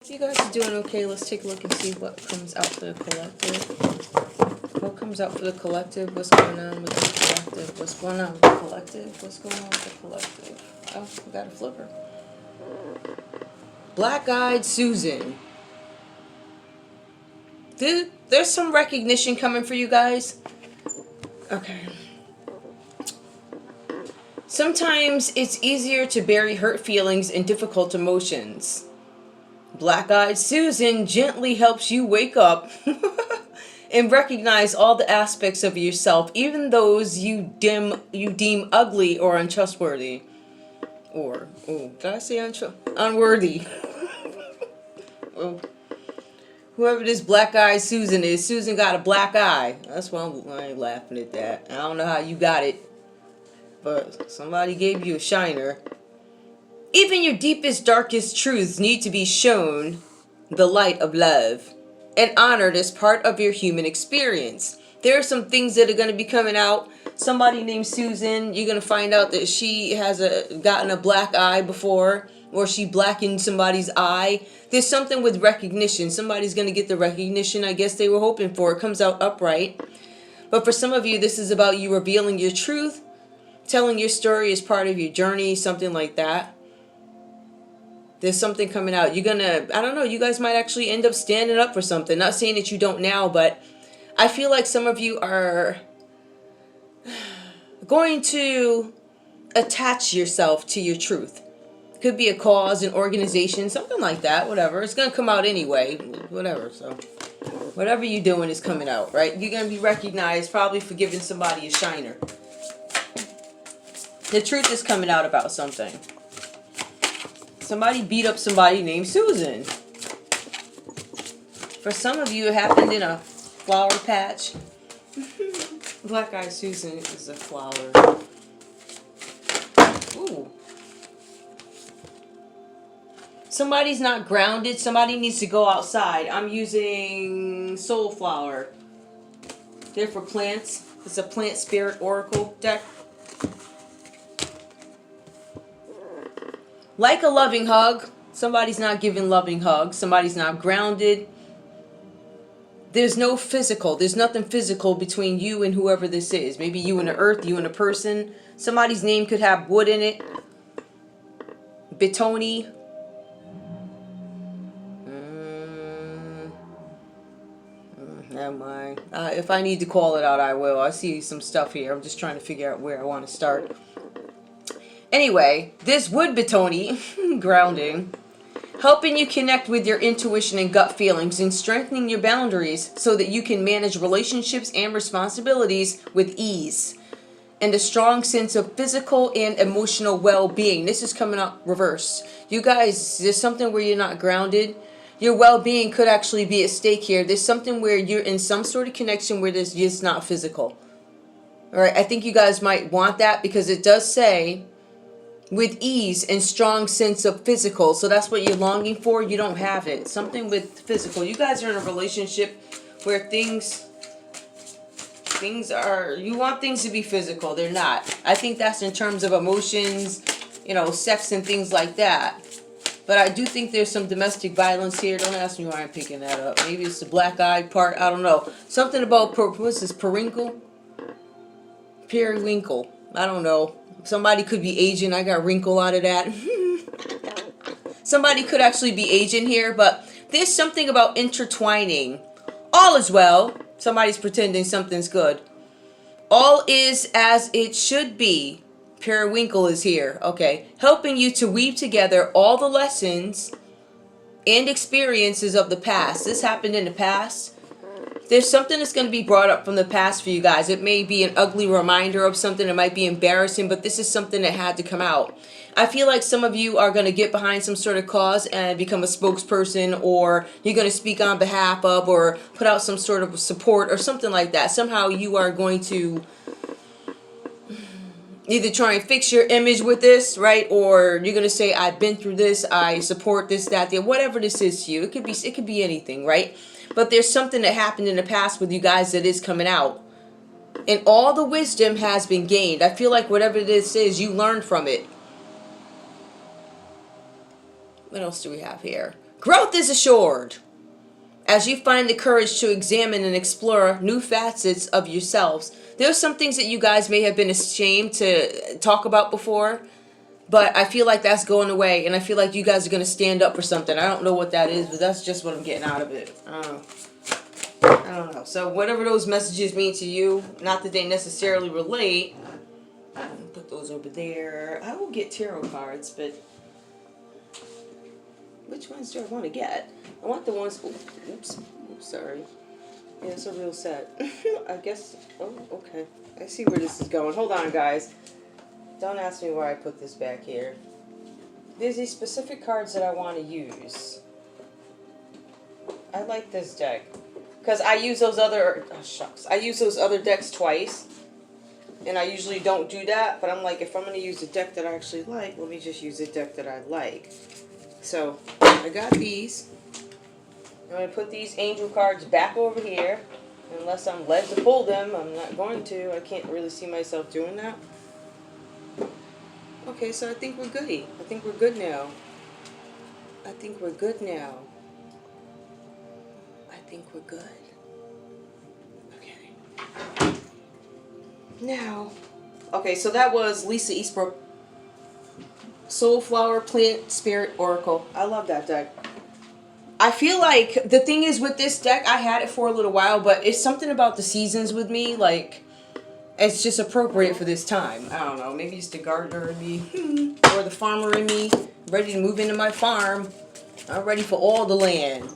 If you guys are doing okay, let's take a look and see what comes out for the collective. What comes out for the collective? What's going on with the collective? What's going on with the collective? What's going on with the collective? Oh, we got a flipper. Black-eyed Susan. There's some recognition coming for you guys. Okay. Sometimes it's easier to bury hurt feelings and difficult emotions. Black-eyed Susan gently helps you wake up and recognize all the aspects of yourself, even those you deem ugly or untrustworthy. Or, did I say unworthy? Whoever this Black-eyed Susan is, Susan got a black eye. That's why I ain't laughing at that. I don't know how you got it, but somebody gave you a shiner. Even your deepest, darkest truths need to be shown the light of love and honored as part of your human experience. There are some things that are going to be coming out. Somebody named Susan, you're going to find out that she has gotten a black eye before, or she blackened somebody's eye. There's something with recognition. Somebody's going to get the recognition I guess they were hoping for. It comes out upright. But for some of you, this is about you revealing your truth, telling your story as part of your journey, something like that. There's something coming out. You're gonna, I don't know, you guys might actually end up standing up for something. Not saying that you don't now, but I feel like some of you are going to attach yourself to your truth. Could be a cause, an organization, something like that, whatever. It's gonna come out anyway, whatever. So whatever you're doing is coming out, right? You're gonna be recognized probably for giving somebody a shiner. The truth is coming out about something. Somebody beat up somebody named Susan. For some of you, it happened in a flower patch. Black-eyed Susan is a flower. Ooh. Somebody's not grounded. Somebody needs to go outside. I'm using Soul Flower. They're for plants. It's a plant spirit oracle deck. Like a loving hug, somebody's not giving loving hugs. Somebody's not grounded. There's no physical. There's nothing physical between you and whoever this is. Maybe you and the earth, you and a person. Somebody's name could have wood in it. Betoni. Never mind. If I need to call it out, I will. I see some stuff here. I'm just trying to figure out where I want to start. Anyway, this wood Betoni, grounding, helping you connect with your intuition and gut feelings and strengthening your boundaries so that you can manage relationships and responsibilities with ease and a strong sense of physical and emotional well-being. This is coming out reverse. You guys, there's something where you're not grounded. Your well-being could actually be at stake here. There's something where you're in some sort of connection where there's just not physical. All right, I think you guys might want that because it does say with ease and strong sense of physical. So that's what you're longing for. You don't have it. Something with physical. You guys are in a relationship where things are, you want things to be physical. They're not. I think that's in terms of emotions, you know, sex and things like that. But I do think there's some domestic violence here. Don't ask me why I'm picking that up. Maybe it's the black-eyed part. I don't know. Something about, what's this, periwinkle? Periwinkle. I don't know. Somebody could be Asian. I got wrinkle out of that. Somebody could actually be Asian here, but there's something about intertwining. All is well. Somebody's pretending something's good. All is as it should be. Periwinkle is here. Okay. Helping you to weave together all the lessons and experiences of the past. This happened in the past. There's something that's going to be brought up from the past for you guys. It may be an ugly reminder of something that might be embarrassing, but this is something that had to come out. I feel like some of you are going to get behind some sort of cause and become a spokesperson, or you're going to speak on behalf of, or put out some sort of support or something like that. Somehow you are going to either try and fix your image with this, right? Or you're going to say, I've been through this, I support this, that, that, whatever this is to you. It could be anything, right? But there's something that happened in the past with you guys that is coming out. And all the wisdom has been gained. I feel like whatever this is, you learned from it. What else do we have here? Growth is assured as you find the courage to examine and explore new facets of yourselves. There's some things that you guys may have been ashamed to talk about before, but I feel like that's going away, and I feel like you guys are going to stand up for something. I don't know what that is, but that's just what I'm getting out of it. I don't know. So whatever those messages mean to you, not that they necessarily relate, put those over there. I will get tarot cards, but which ones do I want to get? I want the ones... Oops, sorry. Yeah, it's a real set. I guess... Oh, okay. I see where this is going. Hold on, guys. Don't ask me why I put this back here. There's these specific cards that I want to use. I like this deck. Because I use those other... Oh, shucks. I use those other decks twice. And I usually don't do that. But I'm like, if I'm going to use a deck that I actually like, let me just use a deck that I like. So, I got these. I'm going to put these angel cards back over here. Unless I'm led to pull them, I'm not going to. I can't really see myself doing that. Okay, so I think we're goody. I think we're good now. I think we're good now. I think we're good. Okay. Now. Okay, so that was Lisa Eastbrook. Soulflower Plant Spirit Oracle. I love that deck. I feel like the thing is with this deck, I had it for a little while, but it's something about the seasons with me, like, it's just appropriate for this time. I don't know, maybe it's the gardener in me, or the farmer in me, ready to move into my farm. I'm ready for all the land.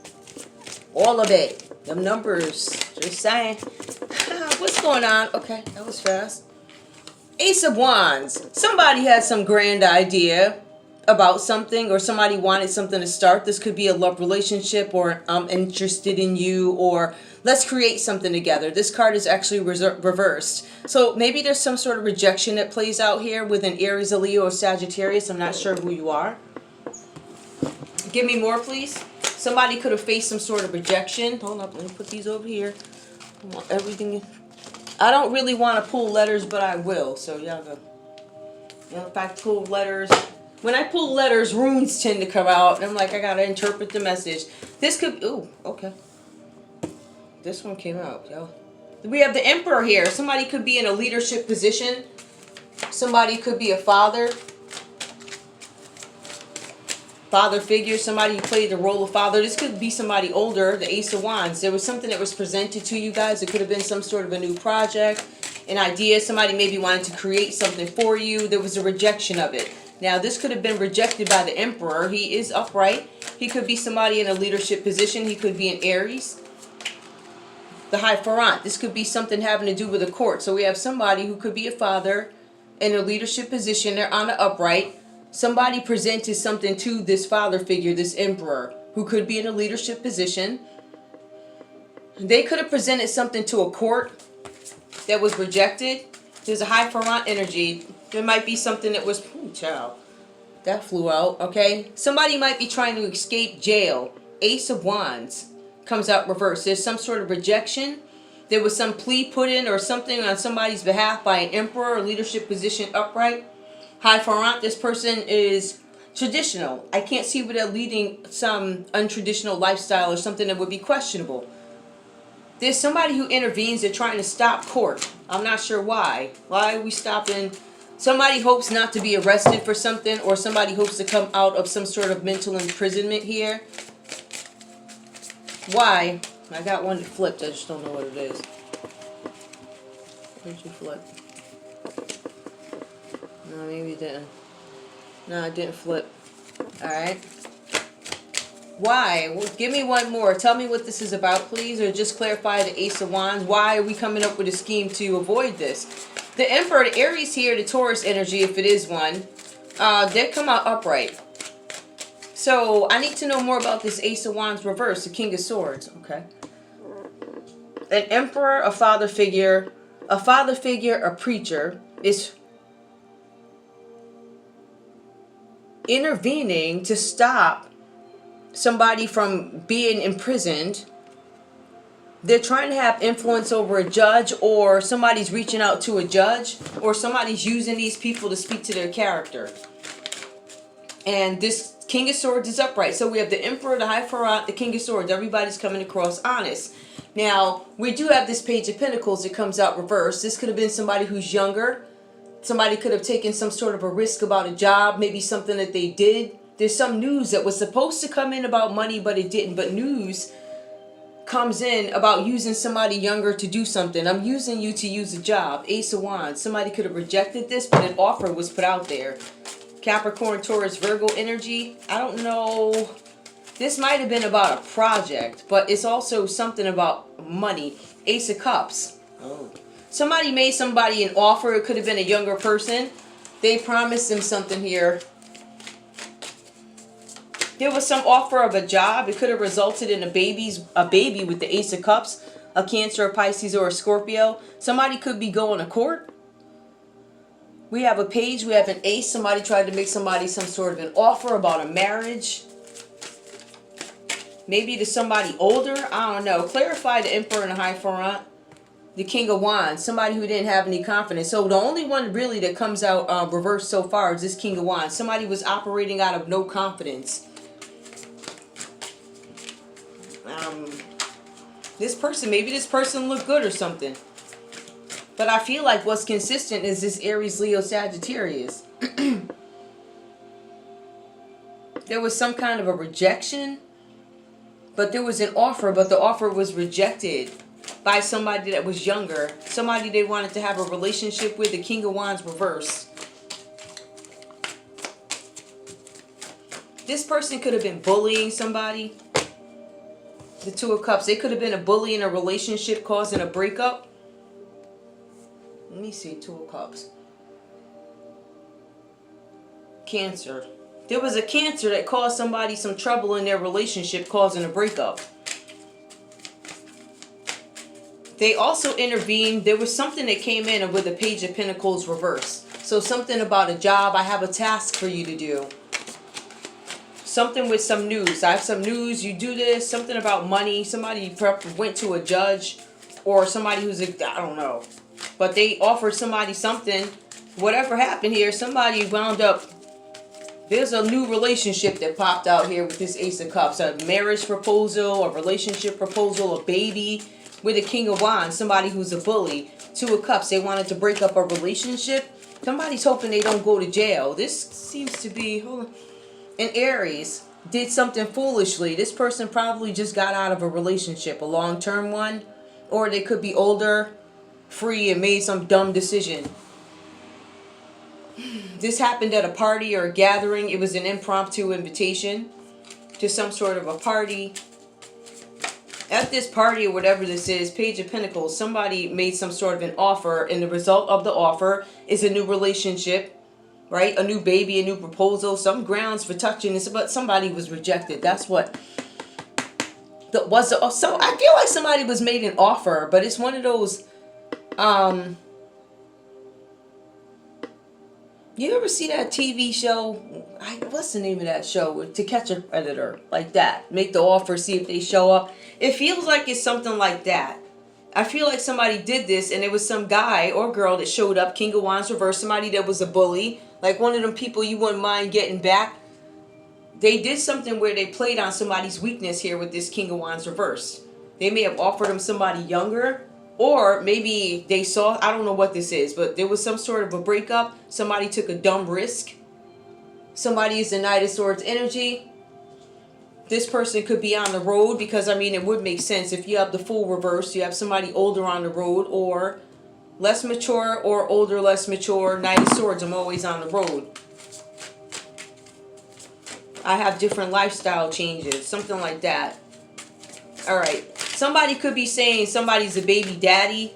All of it. Them numbers. Just saying. What's going on? Okay, that was fast. Ace of Wands. Somebody had some grand idea about something, or somebody wanted something to start. This could be a love relationship, or I'm interested in you, or let's create something together. This card is actually reversed. So maybe there's some sort of rejection that plays out here with an Aries, a Leo, or Sagittarius. I'm not sure who you are. Give me more, please. Somebody could have faced some sort of rejection. Hold up, let me put these over here. I want everything. I don't really want to pull letters, but I will. So y'all go. You know, if I pull letters, when I pull letters, runes tend to come out, and I'm like, I gotta interpret the message. This could. Ooh, okay. This one came out, y'all. We have the Emperor here. Somebody could be in a leadership position. Somebody could be a father. Father figure. Somebody who played the role of father. This could be somebody older. The Ace of Wands. There was something that was presented to you guys. It could have been some sort of a new project, an idea. Somebody maybe wanted to create something for you. There was a rejection of it. Now, this could have been rejected by the Emperor. He is upright. He could be somebody in a leadership position. He could be an Aries. The High Ferrant. This could be something having to do with a court. So we have somebody who could be a father in a leadership position. They're on the upright. Somebody presented something to this father figure, this Emperor, who could be in a leadership position. They could have presented something to a court that was rejected. There's a High Ferrant energy. There might be something that was... Ooh, child. That flew out, okay? Somebody might be trying to escape jail. Ace of Wands comes out reversed. There's some sort of rejection. There was some plea put in or something on somebody's behalf by an Emperor or leadership position upright. High Ferrant, this person is traditional. I can't see where they're leading some untraditional lifestyle or something that would be questionable. There's somebody who intervenes. They're trying to stop court. I'm not sure why. Why are we stopping? Somebody hopes not to be arrested for something, or somebody hopes to come out of some sort of mental imprisonment here. Why? I got one that flipped. I just don't know what it is. Where'd you flip? No, maybe it didn't. No, it didn't flip. Alright. Why? Well, give me one more. Tell me what this is about, please. Or just clarify the Ace of Wands. Why are we coming up with a scheme to avoid this? The Emperor, the Aries here, the Taurus energy, if it is one, they come out upright. So, I need to know more about this Ace of Wands reverse, the King of Swords. Okay. An Emperor, a father figure, a preacher is intervening to stop somebody from being imprisoned. They're trying to have influence over a judge, or somebody's reaching out to a judge, or somebody's using these people to speak to their character. And this King of Swords is upright. So we have the Emperor, the Hierophant, the King of Swords. Everybody's coming across honest. Now, we do have this Page of Pentacles that comes out reversed. This could have been somebody who's younger. Somebody could have taken some sort of a risk about a job, maybe something that they did. There's some news that was supposed to come in about money, but it didn't. But news comes in about using somebody younger to do something. I'm using you to use a job. Ace of Wands. Somebody could have rejected this, but an offer was put out there. Capricorn, Taurus, Virgo energy. I don't know. This might have been about a project, but it's also something about money. Ace of Cups. Oh. Somebody made somebody an offer. It could have been a younger person. They promised them something here. There was some offer of a job. It could have resulted in a baby with the Ace of Cups, a Cancer, a Pisces, or a Scorpio. Somebody could be going to court. We have a Page. We have an Ace. Somebody tried to make somebody some sort of an offer about a marriage. Maybe to somebody older. I don't know. Clarify the Emperor and the Hierophant. The King of Wands, somebody who didn't have any confidence. So the only one really that comes out reversed so far is this King of Wands. Somebody was operating out of no confidence. Maybe this person looked good or something. But I feel like what's consistent is this Aries, Leo, Sagittarius. There was some kind of a rejection. But there was an offer, but the offer was rejected by somebody that was younger. Somebody they wanted to have a relationship with. The King of Wands reversed. This person could have been bullying somebody. The Two of Cups. They could have been a bully in a relationship causing a breakup. Let me see. Two of Cups. Cancer. There was a Cancer that caused somebody some trouble in their relationship causing a breakup. They also intervened. There was something that came in with the Page of Pentacles reversed. So something about a job. I have a task for you to do. Something with some news. I have some news. You do this. Something about money. Somebody went to a judge. Or somebody who's I don't know. But they offered somebody something. Whatever happened here, somebody wound up. There's a new relationship that popped out here with this Ace of Cups. A marriage proposal, a relationship proposal, a baby. With a King of Wands, somebody who's a bully. Two of Cups, they wanted to break up a relationship. Somebody's hoping they don't go to jail. This seems to be, hold on. An Aries did something foolishly. This person probably just got out of a relationship, a long-term one. Or they could be older, free, and made some dumb decision. This happened at a party or a gathering. It was an impromptu invitation to some sort of a party. At this party or whatever this is, Page of Pentacles, somebody made some sort of an offer, and the result of the offer is a new relationship, right? A new baby, a new proposal, some grounds for touching this, but somebody was rejected. That's what that was. So I feel like somebody was made an offer, but it's one of those, you ever see that TV show? What's the name of that show? To Catch a Predator, like that. Make the offer, see if they show up. It feels like it's something like that. I feel like somebody did this, and it was some guy or girl that showed up, King of Wands reverse, somebody that was a bully, like one of them people you wouldn't mind getting back. They did something where they played on somebody's weakness here with this King of Wands reverse. They may have offered him somebody younger. Or maybe they saw, I don't know what this is, but there was some sort of a breakup. Somebody took a dumb risk. Somebody is the Knight of Swords energy. This person could be on the road because, I mean, it would make sense if you have the Fool reverse. You have somebody older on the road or less mature or older, less mature. Knight of Swords, I'm always on the road. I have different lifestyle changes, something like that. All right. Somebody could be saying somebody's a baby daddy.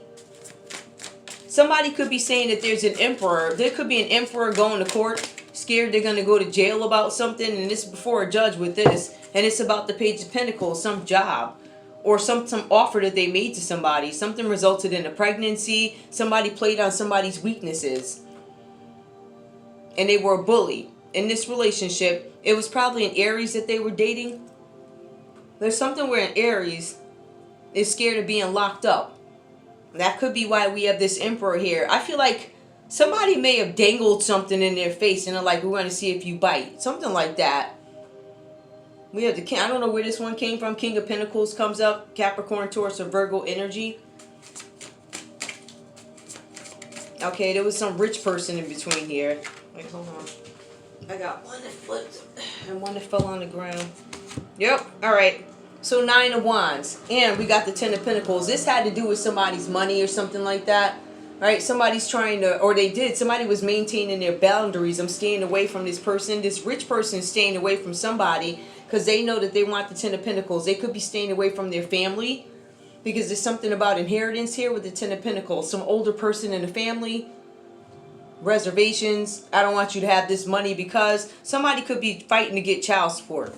Somebody could be saying that there's an emperor. There could be an emperor going to court, scared they're going to go to jail about something. And this is before a judge with this. And it's about the Page of Pentacles, some job. Or some offer that they made to somebody. Something resulted in a pregnancy. Somebody played on somebody's weaknesses. And they were a bully. In this relationship, it was probably an Aries that they were dating. There's something where an Aries is scared of being locked up. That could be why we have this emperor here. I feel like Somebody may have dangled something in their face and they're like, we're going to see if you bite. Something like that. We have the king. I don't know where this one came from. King of Pentacles comes up. Capricorn, Taurus, or Virgo energy. Okay, there was some rich person in between here. Wait, hold on. I got one that flipped and one that fell on the ground. Yep. All right. So 9 of Wands. And we got the 10 of Pentacles. This had to do with somebody's money or something like that. Right? Somebody's trying to, or they did. Somebody was maintaining their boundaries. I'm staying away from this person. This rich person is staying away from somebody because they know that they want the 10 of Pentacles. They could be staying away from their family because there's something about inheritance here with the 10 of Pentacles. Some older person in the family. Reservations. I don't want you to have this money because somebody could be fighting to get child support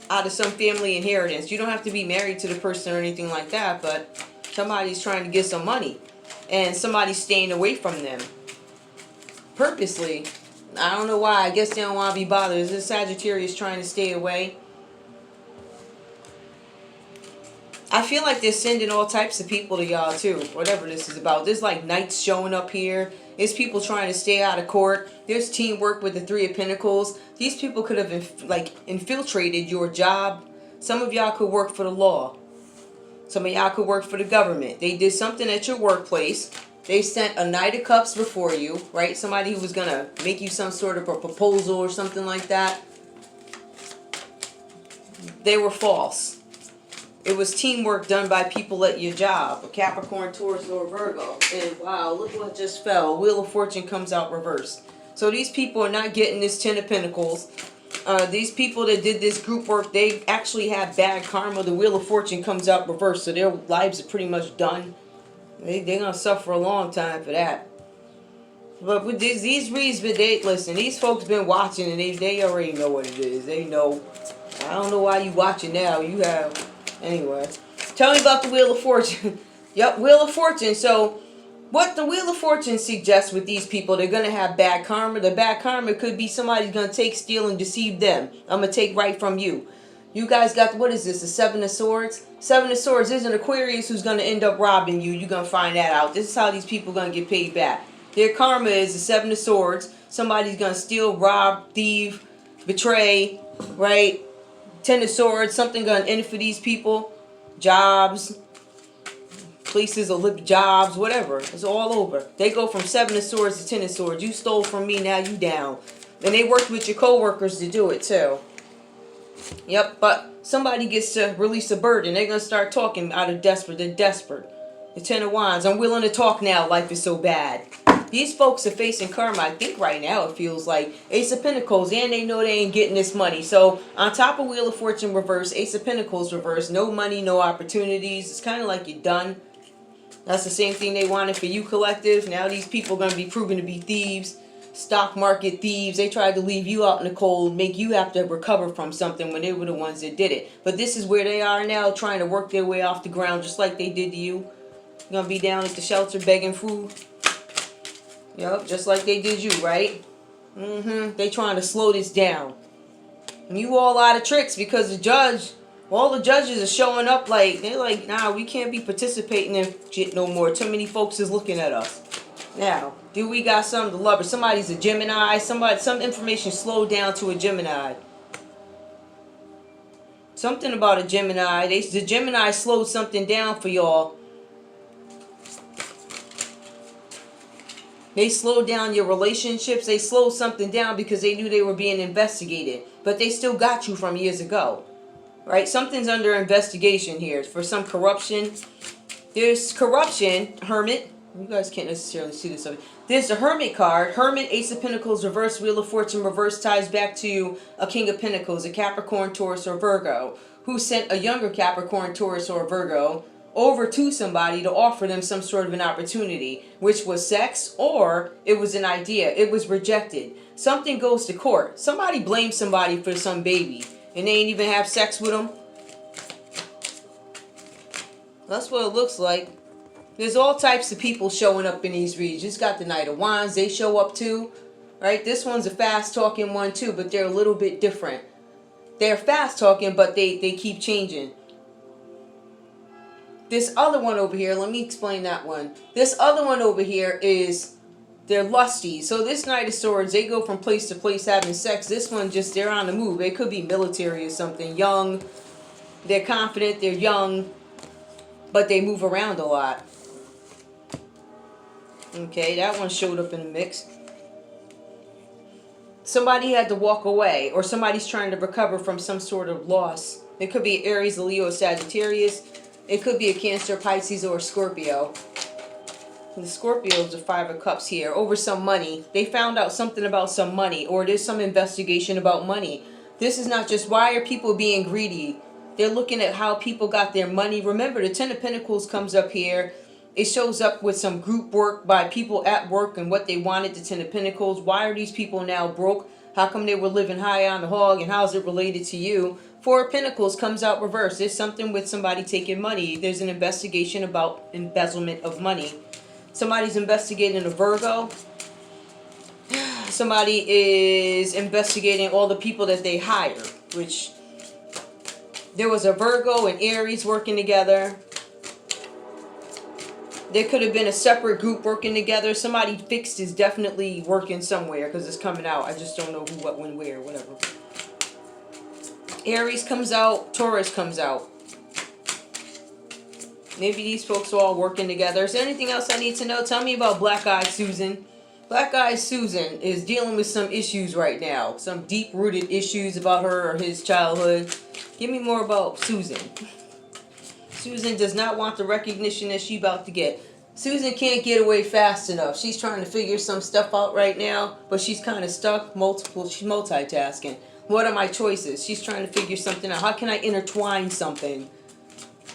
out of some family inheritance. You don't have to be married to the person or anything like that, but somebody's trying to get some money and somebody's staying away from them purposely. I don't know why. I guess they don't want to be bothered. Is this Sagittarius trying to stay away? I feel like they're sending all types of people to y'all too, whatever this is about. There's like knights showing up here. There's people trying to stay out of court. There's teamwork with the 3 of Pentacles. These people could have infiltrated your job. Some of y'all could work for the law. Some of y'all could work for the government. They did something at your workplace. They sent a Knight of Cups before you, right? Somebody who was going to make you some sort of a proposal or something like that. They were false. It was teamwork done by people at your job. A Capricorn, Taurus, or Virgo. And wow, look what just fell. Wheel of Fortune comes out reversed. So these people are not getting this 10 of Pentacles. These people that did this group work, they actually have bad karma. The Wheel of Fortune comes out reversed. So their lives are pretty much done. They're going to suffer a long time for that. But with these reads, listen, these folks been watching and they already know what it is. They know. I don't know why you watching now. You have... Anyway, tell me about the Wheel of Fortune. Yep, Wheel of Fortune. So, what the Wheel of Fortune suggests with these people, they're going to have bad karma. The bad karma could be somebody's going to take, steal, and deceive them. I'm going to take right from you. You guys got, what is this, the 7 of Swords? 7 of Swords is an Aquarius who's going to end up robbing you. You're going to find that out. This is how these people are going to get paid back. Their karma is the 7 of Swords. Somebody's going to steal, rob, thieve, betray, right? 10 of Swords, something going to end for these people. Jobs, places of live, jobs, whatever. It's all over. They go from 7 of Swords to 10 of Swords. You stole from me, now you down. And they worked with your co-workers to do it too. Yep, but somebody gets to release a burden. They're going to start talking out of desperate. They're desperate. The 10 of Wands. I'm willing to talk now. Life is so bad. These folks are facing karma, I think right now it feels like. Ace of Pentacles, and they know they ain't getting this money. So, on top of Wheel of Fortune reverse, Ace of Pentacles reverse, no money, no opportunities. It's kind of like you're done. That's the same thing they wanted for you, collective. Now these people are going to be proven to be thieves. Stock market thieves. They tried to leave you out in the cold, make you have to recover from something when they were the ones that did it. But this is where they are now, trying to work their way off the ground just like they did to you. You're going to be down at the shelter begging food. Yep, just like they did you, right? They trying to slow this down. And you all out of tricks because the judge, all the judges are showing up like, they're like, nah, we can't be participating in shit no more. Too many folks is looking at us. Now, do we got something to love it? Somebody's a Gemini. Some information slowed down to a Gemini. Something about a Gemini. The Gemini slowed something down for y'all. They slowed down your relationships. They slowed something down because they knew they were being investigated. But they still got you from years ago. Right? Something's under investigation here for some corruption. There's corruption. Hermit. You guys can't necessarily see this. There's a Hermit card. Hermit, Ace of Pentacles, reverse, Wheel of Fortune, reverse ties back to a King of Pentacles, a Capricorn, Taurus, or Virgo, who sent a younger Capricorn, Taurus, or Virgo over to somebody to offer them some sort of an opportunity, which was sex or it was an idea. It was rejected. Something goes to court. Somebody blames somebody for some baby and they ain't even have sex with them. That's what it looks like. There's all types of people showing up in these reads. You just got the Knight of Wands. They show up too. Right? This one's a fast talking one too, but they're a little bit different. They're fast talking, but they keep changing. This other one over here, let me explain that one. This other one over here is They're lusty. So this Knight of Swords, they go from place to place having sex. This one just, they're on the move. It could be military or something. Young. They're confident. They're young. But they move around a lot. Okay, that one showed up in the mix. Somebody had to walk away. Or somebody's trying to recover from some sort of loss. It could be Aries, Leo, Sagittarius. It could be a Cancer, Pisces, or a Scorpio. The Scorpio is the Five of Cups here. Over some money. They found out something about some money. Or there's some investigation about money. This is not just, why are people being greedy? They're looking at how people got their money. Remember, the Ten of Pentacles comes up here. It shows up with some group work by people at work and what they wanted, the Ten of Pentacles. Why are these people now broke? How come they were living high on the hog? And how is it related to you? Four of Pentacles comes out reversed. There's something with somebody taking money. There's an investigation about embezzlement of money. Somebody's investigating a Virgo. Somebody is investigating all the people that they hire, which there was a Virgo and Aries working together. There could have been a separate group working together. Somebody fixed is definitely working somewhere because it's coming out. I just don't know who, what, when, where, whatever. Aries comes out. Taurus comes out. Maybe these folks are all working together. Is there anything else I need to know? Tell me about Black Eyed Susan. Black Eyed Susan is dealing with some issues right now. Some deep-rooted issues about her or his childhood. Give me more about Susan. Susan does not want the recognition that she's about to get. Susan can't get away fast enough. She's trying to figure some stuff out right now, but she's kind of stuck. She's multitasking. What are my choices? She's trying to figure something out. How can I intertwine something?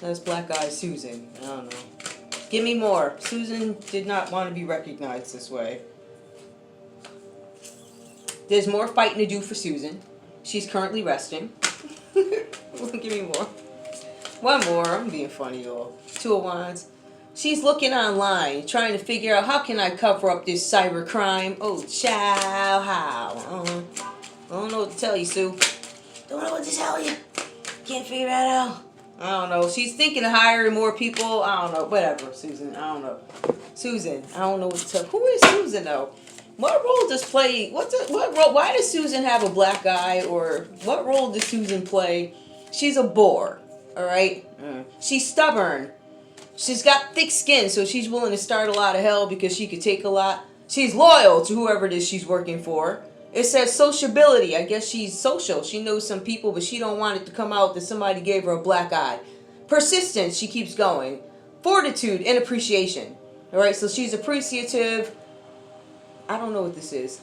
That's Black Eyed Susan. I don't know. Give me more. Susan did not want to be recognized this way. There's more fighting to do for Susan. She's currently resting. Give me more. One more. I'm being funny, y'all. Two of Wands. She's looking online, trying to figure out how can I cover up this cyber crime. Oh, child, how? I don't know what to tell you, Sue. Don't know what to tell you. Can't figure that out. I don't know. She's thinking of hiring more people. I don't know. Whatever, Susan. I don't know. Susan. I don't know what to tell. Who is Susan, though? What role does play? What role? Why does Susan have a black eye? Or what role does Susan play? She's a bore. All right. She's stubborn. She's got thick skin, so she's willing to start a lot of hell because she could take a lot. She's loyal to whoever it is she's working for. It says sociability. I guess she's social. She knows some people, but she don't want it to come out that somebody gave her a black eye. Persistence. She keeps going. Fortitude and appreciation. All right. So she's appreciative. I don't know what this is.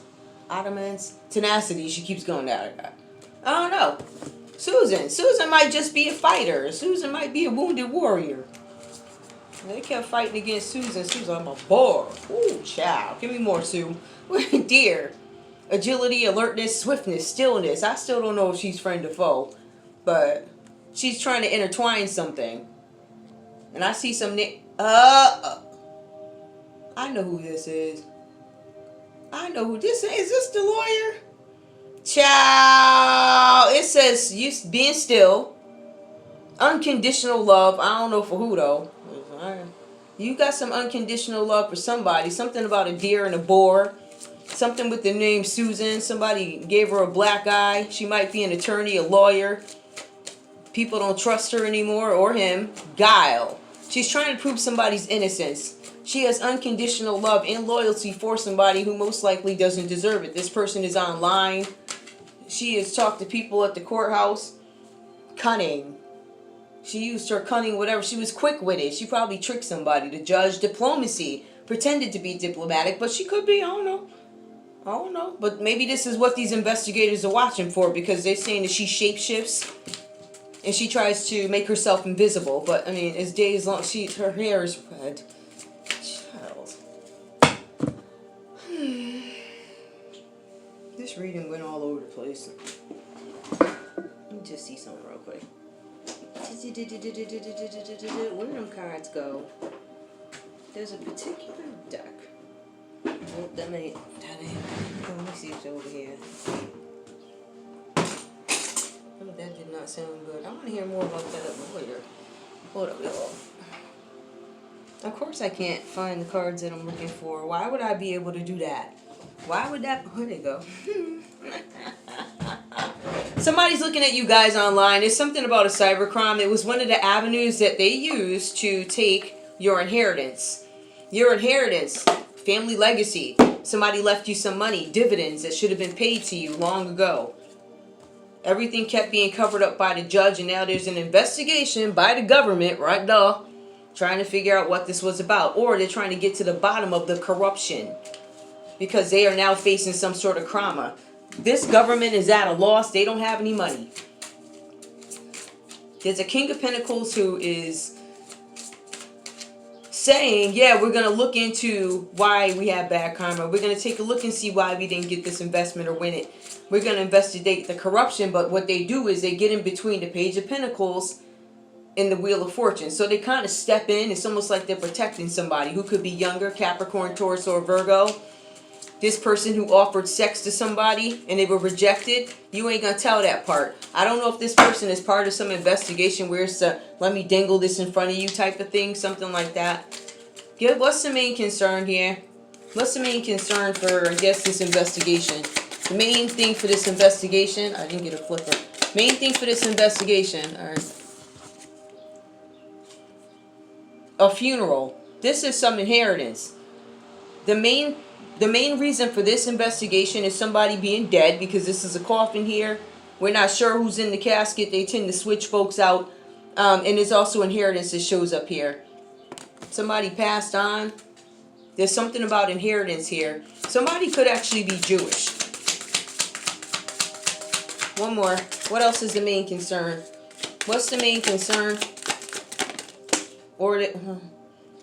Ottomans. Tenacity. She keeps going down. I don't know. Susan. Susan might just be a fighter. Susan might be a wounded warrior. They kept fighting against Susan. Susan, I'm a bore. Ooh, child. Give me more, Sue. Dear. Agility, alertness, swiftness, stillness. I still don't know if she's friend or foe. But she's trying to intertwine something. And I see some... I know who this is. I know who this is. Is this the lawyer? Child. It says you being still. Unconditional love. I don't know for who, though. You got some unconditional love for somebody. Something about a deer and a boar. Something with the name Susan. Somebody gave her a black eye. She might be an attorney, a lawyer. People don't trust her anymore, or him. Guile. She's trying to prove somebody's innocence. She has unconditional love and loyalty for somebody who most likely doesn't deserve it. This person is online. She has talked to people at the courthouse. Cunning. She used her cunning, whatever. She was quick-witted. She probably tricked somebody. The judge, diplomacy. Pretended to be diplomatic, but she could be. I don't know. I don't know. But maybe this is what these investigators are watching for, because they're saying that she shapeshifts and she tries to make herself invisible. But, I mean, as days long, her hair is red. Child. This reading went all over the place. Let me just see something real quick. Where do them cards go? There's a particular deck. Oh, that ain't. Let me see if it's over here. Oh, that did not sound good. I want to hear more about that lawyer. Hold up, y'all. Of course I can't find the cards that I'm looking for. Why would I be able to do that? Why would that... Where'd they go? Somebody's looking at you guys online. There's something about a cybercrime. It was one of the avenues that they used to take your inheritance. Your inheritance. Family legacy. Somebody left you some money. Dividends that should have been paid to you long ago. Everything kept being covered up by the judge, and now there's an investigation by the government, right now, trying to figure out what this was about. Or they're trying to get to the bottom of the corruption, because they are now facing some sort of crime. This government is at a loss. They don't have any money. There's a King of Pentacles who is saying, yeah, we're going to look into why we have bad karma. We're going to take a look and see why we didn't get this investment or win it. We're going to investigate the corruption. But what they do is they get in between the Page of Pentacles and the Wheel of Fortune. So they kind of step in. It's almost like they're protecting somebody who could be younger, Capricorn, Taurus, or Virgo. This person who offered sex to somebody and they were rejected, you ain't gonna tell that part. I don't know if this person is part of some investigation where it's a let me dangle this in front of you type of thing, something like that. What's the main concern here? What's the main concern for, I guess, this investigation? The main thing for this investigation, I didn't get a flipper. Main thing for this investigation, all right. A funeral. This is some inheritance. The main reason for this investigation is somebody being dead, because this is a coffin here. We're not sure who's in the casket. They tend to switch folks out. And there's also inheritance that shows up here. Somebody passed on. There's something about inheritance here. Somebody could actually be Jewish. One more. What else is the main concern? What's the main concern? Or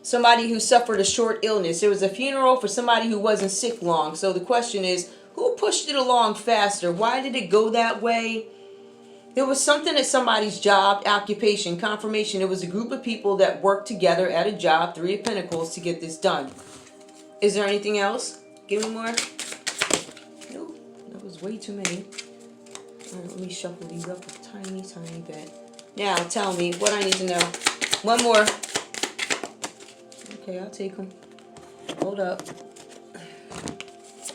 somebody who suffered a short illness. There was a funeral for somebody who wasn't sick long. So the question is, who pushed it along faster? Why did it go that way? There was something at somebody's job, occupation, confirmation. It was a group of people that worked together at a job, Three of Pentacles, to get this done. Is there anything else? Give me more. Nope, that was way too many. All right, let me shuffle these up a tiny, tiny bit. Now, tell me what I need to know. One more. Okay, I'll take them. Hold up.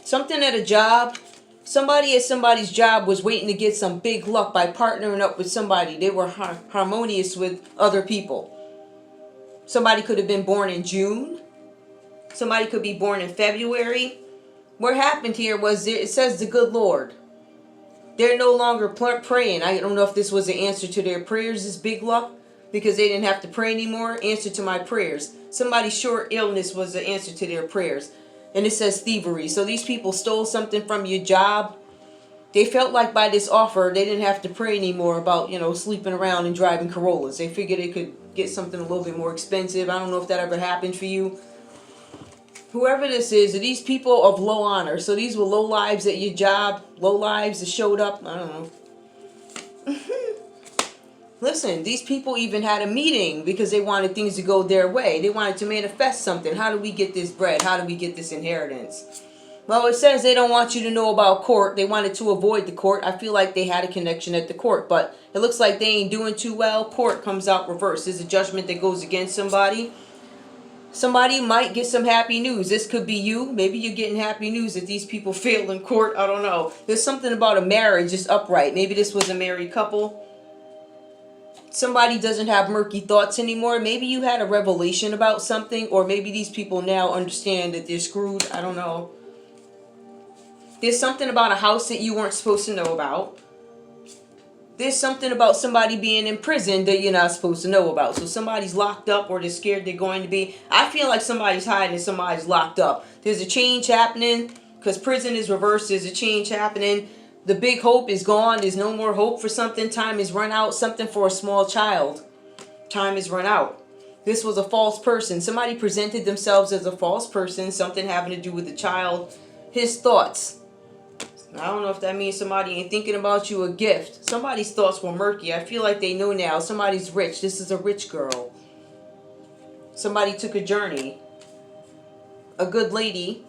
Something at a job. Somebody at somebody's job was waiting to get some big luck by partnering up with somebody. They were harmonious with other people. Somebody could have been born in June. Somebody could be born in February. What happened here was, it says the good Lord. They're no longer praying. I don't know if this was the answer to their prayers, this big luck, because they didn't have to pray anymore. Answer to my prayers. Somebody's short illness was the answer to their prayers. And it says thievery. So these people stole something from your job. They felt like by this offer, they didn't have to pray anymore about, sleeping around and driving Corollas. They figured they could get something a little bit more expensive. I don't know if that ever happened for you. Whoever this is, are these people of low honor? So these were low lives at your job. Low lives that showed up. I don't know. Listen, these people even had a meeting because they wanted things to go their way. They wanted to manifest something. How do we get this bread? How do we get this inheritance? Well, it says they don't want you to know about court. They wanted to avoid the court. I feel like they had a connection at the court, but it looks like they ain't doing too well. Court comes out reversed. There's a judgment that goes against somebody. Somebody might get some happy news. This could be you. Maybe you're getting happy news that these people failed in court. I don't know. There's something about a marriage is upright. Maybe this was a married couple. Somebody doesn't have murky thoughts anymore. Maybe you had a revelation about something, or maybe these people now understand that they're screwed. I don't know. There's something about a house that you weren't supposed to know about. There's something about somebody being in prison that you're not supposed to know about. So somebody's locked up, or they're scared they're going to be. I feel like somebody's hiding and somebody's locked up. There's a change happening because prison is reversed. There's a change happening. The big hope is gone. There's no more hope for something. Time is run out. Something for a small child. Time is run out. This was a false person. Somebody presented themselves as a false person. Something having to do with the child. His thoughts. I don't know if that means somebody ain't thinking about you. A gift. Somebody's thoughts were murky. I feel like they know now. Somebody's rich. This is a rich girl. Somebody took a journey. A good lady.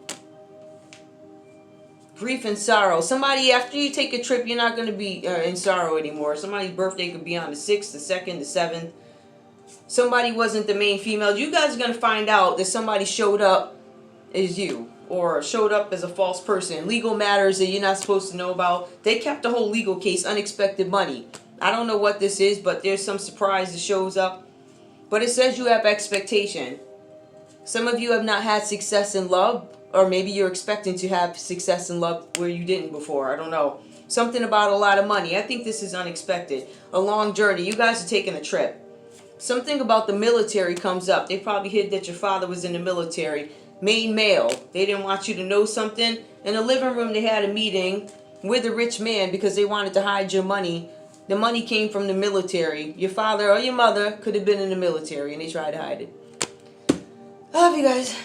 Grief and sorrow. Somebody, after you take a trip, you're not going to be in sorrow anymore. Somebody's birthday could be on the 6th, the 2nd, the 7th. somebody wasn't the main female. You guys are going to find out that somebody showed up as you, or showed up as a false person. Legal matters that you're not supposed to know about. They kept the whole legal case, unexpected money. I don't know what this is, but there's some surprise that shows up. But it says you have expectation. Some of you have not had success in love, or maybe you're expecting to have success in love where you didn't before. I don't know. Something about a lot of money. I think this is unexpected. A long journey. You guys are taking a trip. Something about the military comes up. They probably hid that your father was in the military. Main male. They didn't want you to know something. In the living room, they had a meeting with a rich man because they wanted to hide your money. The money came from the military. Your father or your mother could have been in the military, and they tried to hide it. I love you guys.